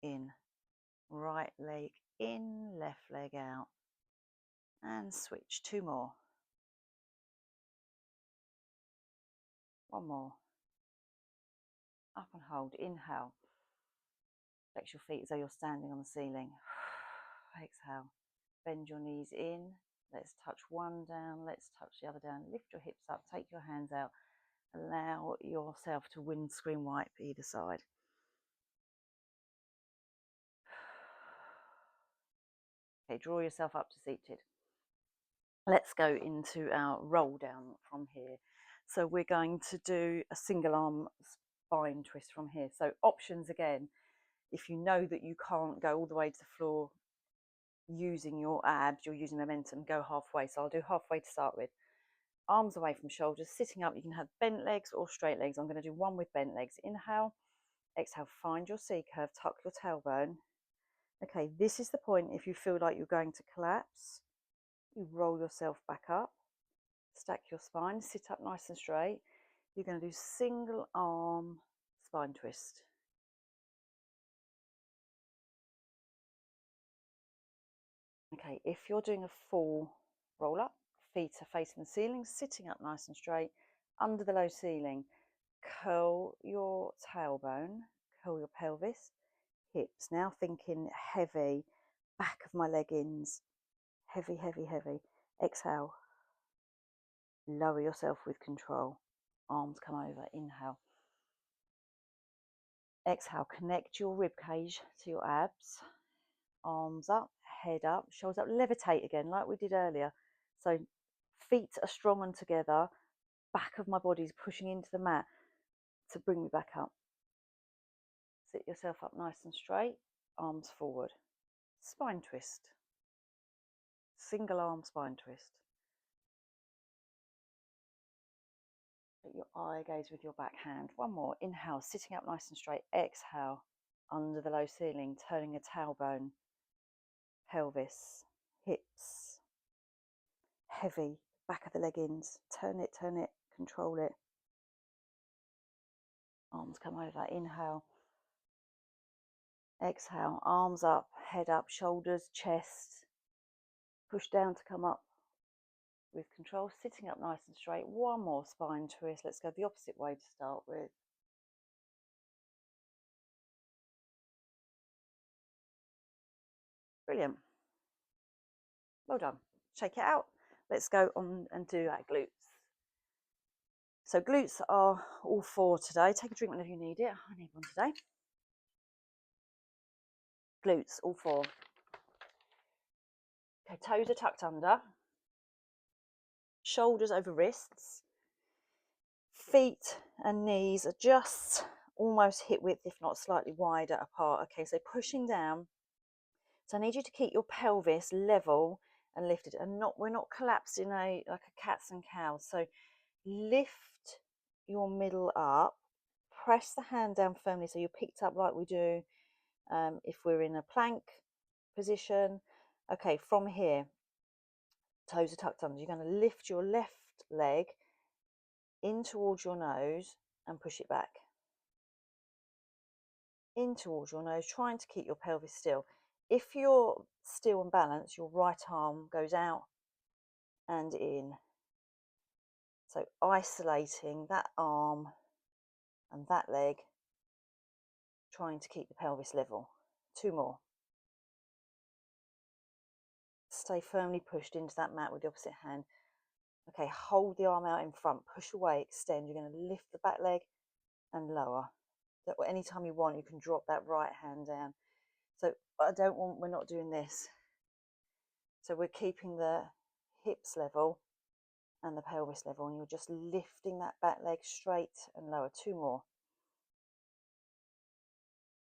[SPEAKER 1] In. Right leg in, left leg out. And switch. 2 more. 1 more. Up and hold. Inhale. Flex your feet as though you're standing on the ceiling. Exhale. Bend your knees in. Let's touch one down. Let's touch the other down. Lift your hips up. Take your hands out. Allow yourself to windscreen wipe either side. Okay, draw yourself up to seated. Let's go into our roll down from here. So we're going to do a single arm spine twist from here. So options again, if you know that you can't go all the way to the floor using your abs, you're using momentum, go halfway. So I'll do halfway to start with. Arms away from shoulders, sitting up. You can have bent legs or straight legs. I'm going to do one with bent legs. Inhale, exhale, find your C curve, tuck your tailbone. Okay, this is the point if you feel like you're going to collapse, you roll yourself back up, stack your spine, sit up nice and straight. You're going to do single arm spine twist. Okay, if you're doing a full roll up, feet are facing the ceiling, sitting up nice and straight, under the low ceiling, curl your tailbone, curl your pelvis, hips. Now thinking heavy, back of my leggings, heavy, heavy, heavy. Exhale, lower yourself with control. Arms come over, inhale. Exhale, connect your rib cage to your abs. Arms up, head up, shoulders up, levitate again like we did earlier. So feet are strong and together, back of my body is pushing into the mat to bring me back up. Sit yourself up nice and straight, arms forward. Spine twist. Single arm spine twist. Put your eye gaze with your back hand. One more. Inhale, sitting up nice and straight. Exhale, under the low ceiling, turning a tailbone, pelvis, hips, heavy, back of the leggings. Turn it, control it. Arms come over. Inhale. Exhale, arms up, head up, shoulders, chest. Push down to come up with control, sitting up nice and straight. One more spine twist. Let's go the opposite way to start with. Brilliant. Well done. Shake it out. Let's go on and do our glutes. So glutes are all four today. Take a drink whenever you need it. I need one today. Glutes, all four. Okay, toes are tucked under. Shoulders over wrists. Feet and knees are just almost hip width, if not slightly wider apart. Okay, so pushing down. So I need you to keep your pelvis level and lifted, and we're not collapsed in like a cats and cows. So lift your middle up, press the hand down firmly so you're picked up like we do if we're in a plank position. Okay, from here, toes are tucked under. You're going to lift your left leg in towards your nose and push it back. In towards your nose, trying to keep your pelvis still. If you're still and balanced, your right arm goes out and in. So isolating that arm and that leg, trying to keep the pelvis level. Two more. Stay firmly pushed into that mat with the opposite hand. Okay, hold the arm out in front, push away, extend. You're going to lift the back leg and lower. So anytime you want, you can drop that right hand down. So we're not doing this. So we're keeping the hips level and the pelvis level, and you're just lifting that back leg straight and lower. Two more.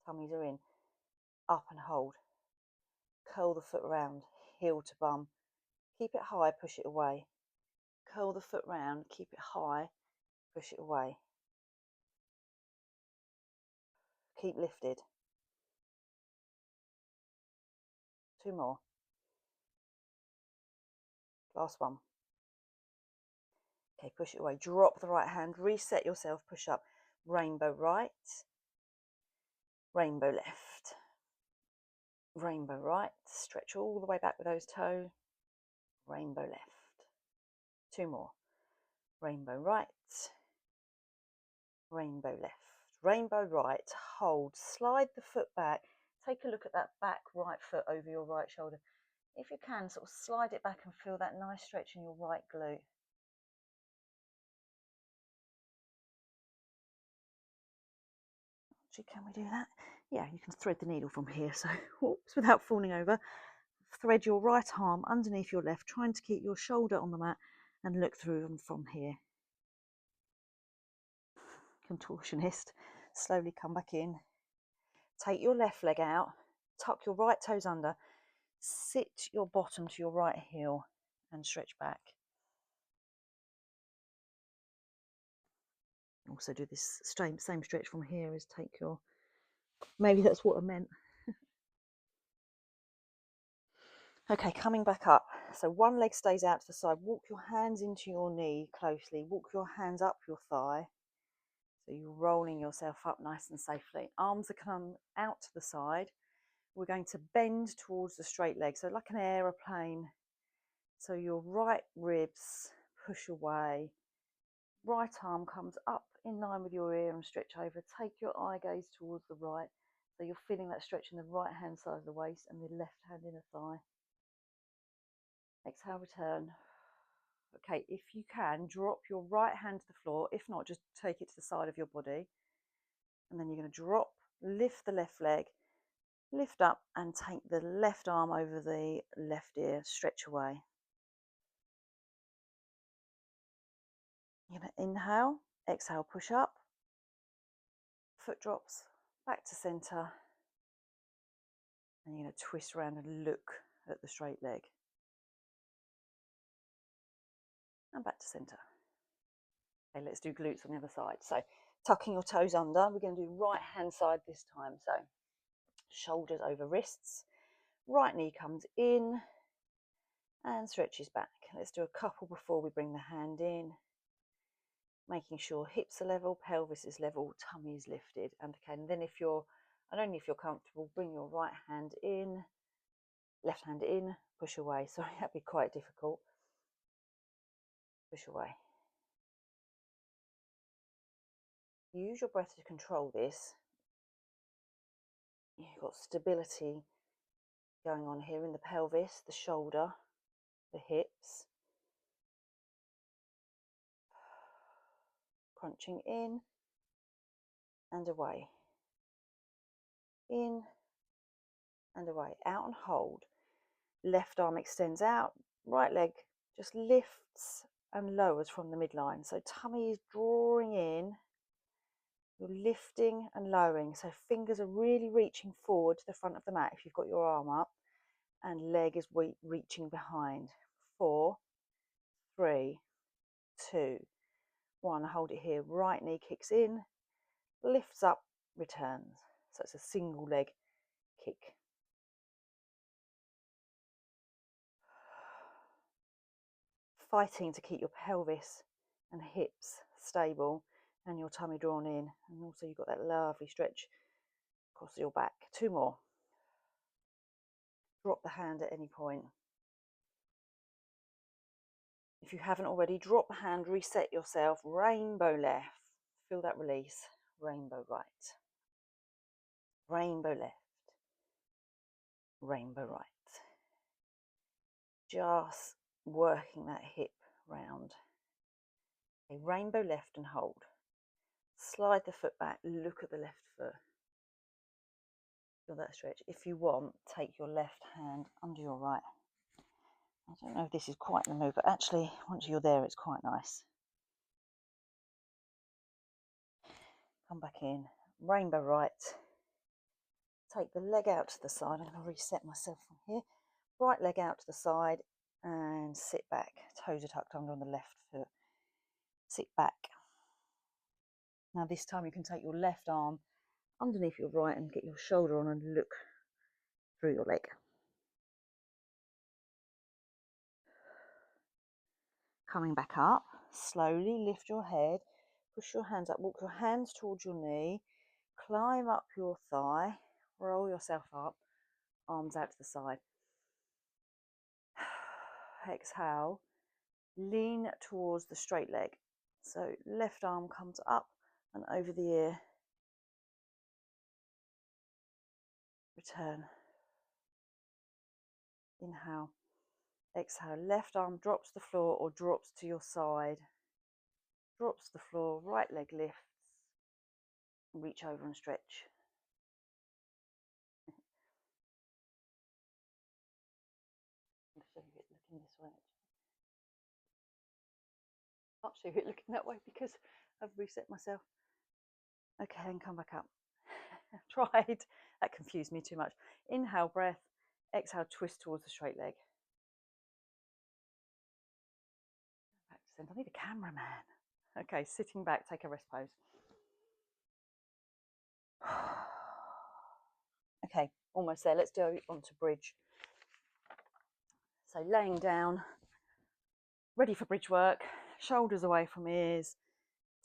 [SPEAKER 1] Tummies are in. Up and hold. Curl the foot round, heel to bum. Keep it high, push it away. Curl the foot round, keep it high, push it away. Keep lifted. Two more. Last one. Okay, push it away. Drop the right hand, reset yourself, push up. Rainbow right, rainbow left. Rainbow right, stretch all the way back with those toes. Rainbow left. Two more. Rainbow right, rainbow left. Rainbow right, hold, slide the foot back. Take a look at that back right foot over your right shoulder. If you can, sort of slide it back and feel that nice stretch in your right glute. Actually, can we do that? Yeah, you can thread the needle from here, so whoops, without falling over. Thread your right arm underneath your left, trying to keep your shoulder on the mat and look through them from here. Contortionist. Slowly come back in. Take your left leg out, tuck your right toes under, sit your bottom to your right heel and stretch back. Also do this same stretch from here as take your, maybe that's what I meant. Okay, coming back up. So one leg stays out to the side. Walk your hands into your knee closely. Walk your hands up your thigh. So you're rolling yourself up nice and safely. Arms are come out to the side. We're going to bend towards the straight leg. So like an aeroplane. So your right ribs push away. Right arm comes up in line with your ear and stretch over. Take your eye gaze towards the right. So you're feeling that stretch in the right hand side of the waist and the left hand inner thigh. Exhale, return. Okay, if you can, drop your right hand to the floor. If not, just take it to the side of your body. And then you're going to drop, lift the left leg, lift up and take the left arm over the left ear, stretch away. You're going to inhale, exhale, push up, foot drops back to centre, and you're going to twist around and look at the straight leg. And back to centre. Okay, let's do glutes on the other side. So tucking your toes under, we're going to do right hand side this time. So shoulders over wrists, right knee comes in and stretches back. Let's do a couple before we bring the hand in, making sure hips are level, pelvis is level, tummy is lifted. And okay, and then if you're, and only if you're comfortable, bring your right hand in, left hand in, push away. Sorry, that'd be quite difficult. Push away. Use your breath to control this. You've got stability going on here in the pelvis, the shoulder, the hips. Crunching in and away. In and away. Out and hold. Left arm extends out. Right leg just lifts and lowers from the midline. So tummy is drawing in. You're lifting and lowering. So fingers are really reaching forward to the front of the mat if you've got your arm up. And leg is reaching behind. 4, 3, 2, 1. Hold it here. Right knee kicks in, lifts up, returns. So it's a single leg kick. Fighting to keep your pelvis and hips stable and your tummy drawn in. And also you've got that lovely stretch across your back. 2 more. Drop the hand at any point. If you haven't already, drop the hand, reset yourself. Rainbow left. Feel that release. Rainbow right. Rainbow left. Rainbow right. Just working that hip round. Okay, rainbow left and hold. Slide the foot back, look at the left foot. Feel that stretch. If you want, take your left hand under your right. I don't know if this is quite the move, but actually, once you're there, it's quite nice. Come back in. Rainbow right. Take the leg out to the side. I'm going to reset myself from here. Right leg out to the side and sit back. Toes are tucked under on the left foot. Sit back. Now this time you can take your left arm underneath your right and get your shoulder on and look through your leg. Coming back up, slowly lift your head, push your hands up, walk your hands towards your knee, climb up your thigh, roll yourself up, arms out to the side. Exhale, lean towards the straight leg. So left arm comes up and over the ear. Return. Inhale. Exhale. Left arm drops the floor or drops to your side. Drops the floor. Right leg lifts. Reach over and stretch. I'll show you it looking this way. Can't show you it looking that way because I've reset myself. Okay, then come back up. Tried. That confused me too much. Inhale, breath. Exhale, twist towards the straight leg. Back to center. I need a cameraman. Okay, sitting back, take a rest pose. Okay, almost there. Let's do it onto bridge. So laying down, ready for bridge work. Shoulders away from ears,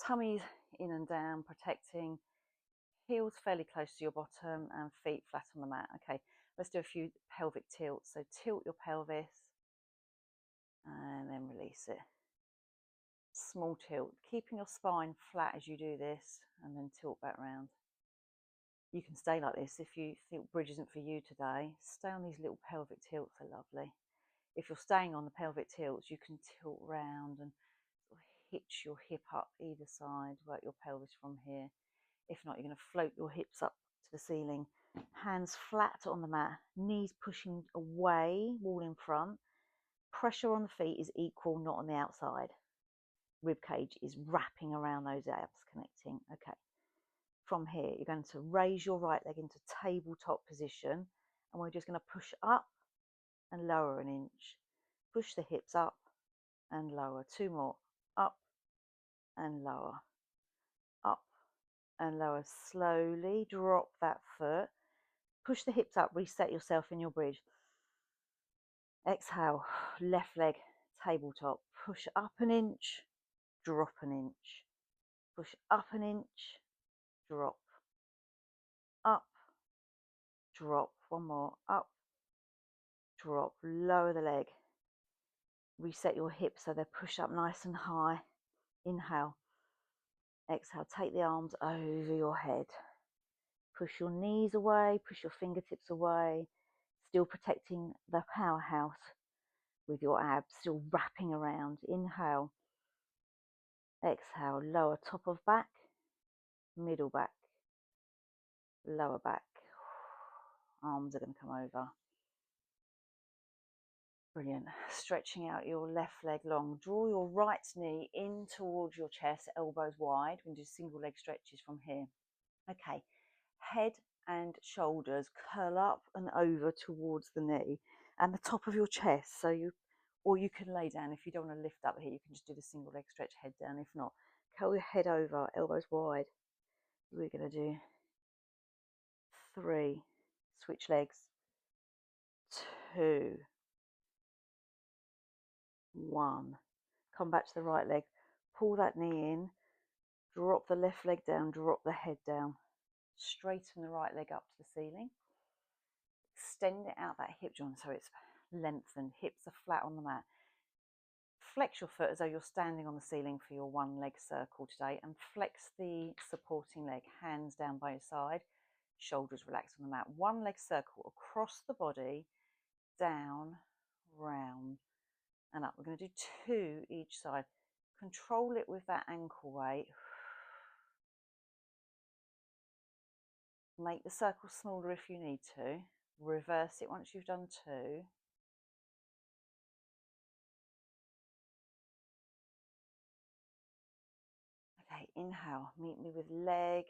[SPEAKER 1] tummy in and down, protecting. Heels fairly close to your bottom and feet flat on the mat. Okay, let's do a few pelvic tilts. So tilt your pelvis and then release it. Small tilt, keeping your spine flat as you do this and then tilt back round. You can stay like this if you think bridge isn't for you today. Stay on these little pelvic tilts, they're lovely. If you're staying on the pelvic tilts, you can tilt round and sort of hitch your hip up either side, work your pelvis from here. If not, you're going to float your hips up to the ceiling. Hands flat on the mat, knees pushing away, wall in front. Pressure on the feet is equal, not on the outside. Rib cage is wrapping around those abs, connecting. Okay. from here, you're going to raise your right leg into tabletop position, and we're just going to push up and lower an inch. Push the hips up and lower. 2 more. Up and lower. Up and lower. Slowly drop that foot. Push the hips up. Reset yourself in your bridge. Exhale. Left leg, tabletop. Push up an inch. Drop an inch. Push up an inch. Drop. Up. Drop. 1 more. Up. Drop. Lower the leg. Reset your hips so they push up nice and high. Inhale. Exhale. Take the arms over your head. Push your knees away. Push your fingertips away. Still protecting the powerhouse with your abs. Still wrapping around. Inhale. Exhale. Lower top of back. Middle back. Lower back. Arms are going to come over. Brilliant. Stretching out your left leg long. Draw your right knee in towards your chest, elbows wide. We can do single leg stretches from here. Okay. Head and shoulders curl up and over towards the knee and the top of your chest. So you can lay down. If you don't want to lift up here, you can just do the single leg stretch, head down. If not, curl your head over, elbows wide. We're going to do 3. Switch legs. 2. 1. Come back to the right leg. Pull that knee in. Drop the left leg down. Drop the head down. Straighten the right leg up to the ceiling. Extend it out that hip joint so it's lengthened. Hips are flat on the mat. Flex your foot as though you're standing on the ceiling for your 1 leg circle today, and flex the supporting leg. Hands down by your side. Shoulders relaxed on the mat. 1 leg circle across the body. Down, round, and up. We're going to do 2 each side. Control it with that ankle weight. Make the circle smaller if you need to. Reverse it once you've done 2. Okay, inhale. Meet me with leg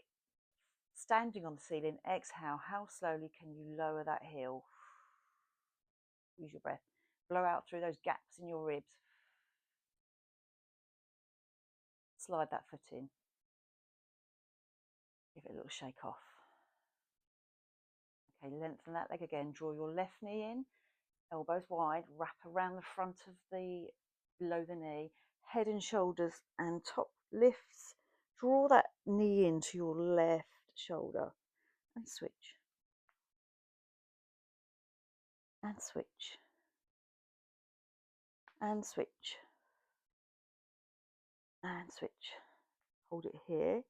[SPEAKER 1] standing on the ceiling. Exhale. How slowly can you lower that heel? Use your breath. Blow out through those gaps in your ribs. Slide that foot in. Give it a little shake off. Okay, lengthen that leg again. Draw your left knee in. Elbows wide. Wrap around the front of below the knee. Head and shoulders and top lifts. Draw that knee into your left shoulder and switch. And switch. And switch. And switch. Hold it here.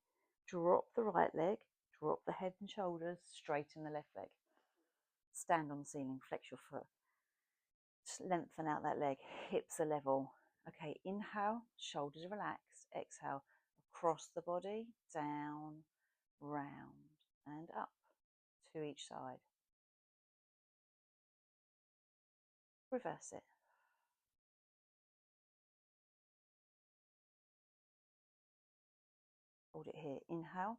[SPEAKER 1] Drop the right leg. Drop the head and shoulders. Straighten the left leg. Stand on the ceiling. Flex your foot. Just lengthen out that leg. Hips are level. Okay, inhale. Shoulders are relaxed. Exhale. Across the body. Down. Round. And up. 2 each side. Reverse it. Hold it here. Inhale.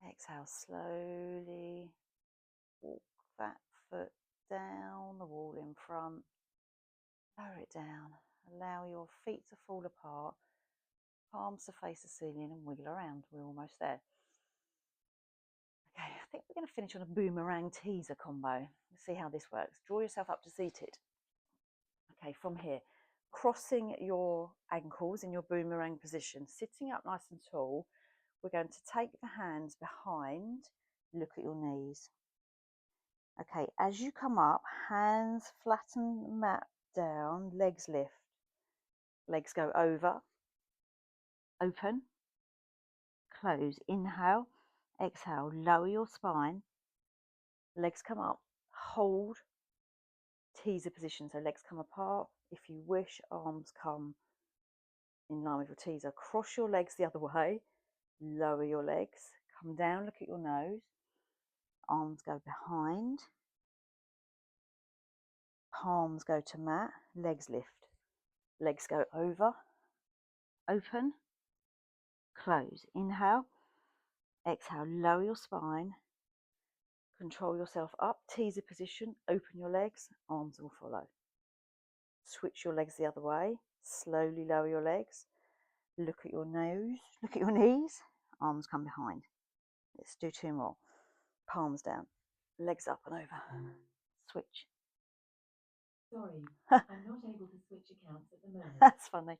[SPEAKER 1] Exhale. Slowly walk that foot down the wall in front. Lower it down. Allow your feet to fall apart. Palms to face the ceiling and wiggle around. We're almost there. Okay, I think we're going to finish on a boomerang teaser combo. Let's see how this works. Draw yourself up to seated. Okay, from here, crossing your ankles in your boomerang position, sitting up nice and tall. We're going to take the hands behind, look at your knees. Okay, as you come up, hands flatten the mat down, legs lift. Legs go over, open, close. Inhale, exhale, lower your spine. Legs come up, hold, teaser position. So legs come apart. If you wish, arms come in line with your teaser. Cross your legs the other way, lower your legs, come down, look at your nose. Arms go behind, palms go to mat, legs lift. Legs go over, open, close. Inhale, Exhale, lower your spine. Control yourself up, teaser position, open your legs, arms will follow. Switch your legs the other way, slowly lower your legs. Look at your nose, look at your knees, arms come behind. Let's do 2 more. Palms down, legs up and over. Switch.
[SPEAKER 2] Sorry, I'm not able to switch accounts at the moment.
[SPEAKER 1] That's funny.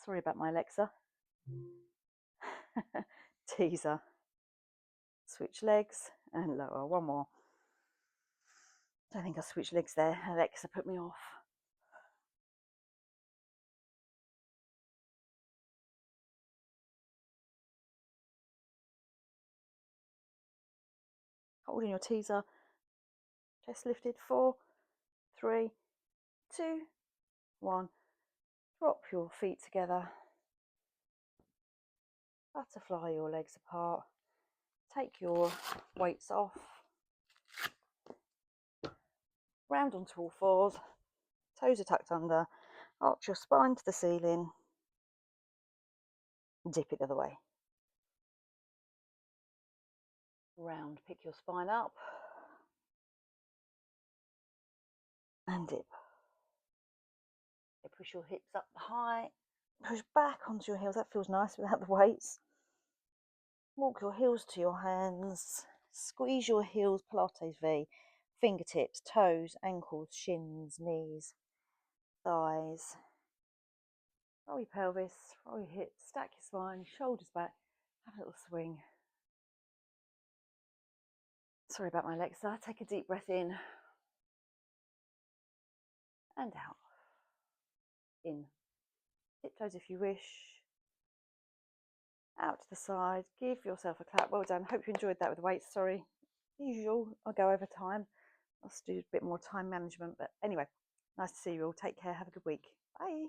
[SPEAKER 1] Sorry about my Alexa. Teaser. Switch legs and lower. 1 more. I don't think I switched legs there. Alexa put me off. Holding your teaser. Chest lifted. 4, 3, 2, 1. Drop your feet together. Butterfly your legs apart. Take your weights off. Round onto all fours. Toes are tucked under. Arch your spine to the ceiling. Dip it the other way. Round, pick your spine up. And dip. Push your hips up high. Push back onto your heels. That feels nice without the weights. Walk your heels to your hands. Squeeze your heels, Pilates V. Fingertips, toes, ankles, shins, knees, thighs. Roll your pelvis, roll your hips, stack your spine, shoulders back. Have a little swing. Sorry about my Alexa. Take a deep breath in and out. In. Tiptoes if you wish. Out to the side. Give yourself a clap. Well done. Hope you enjoyed that with the weights. Sorry. Usual. I'll go over time. I'll do a bit more time management. But anyway, nice to see you all. Take care. Have a good week. Bye.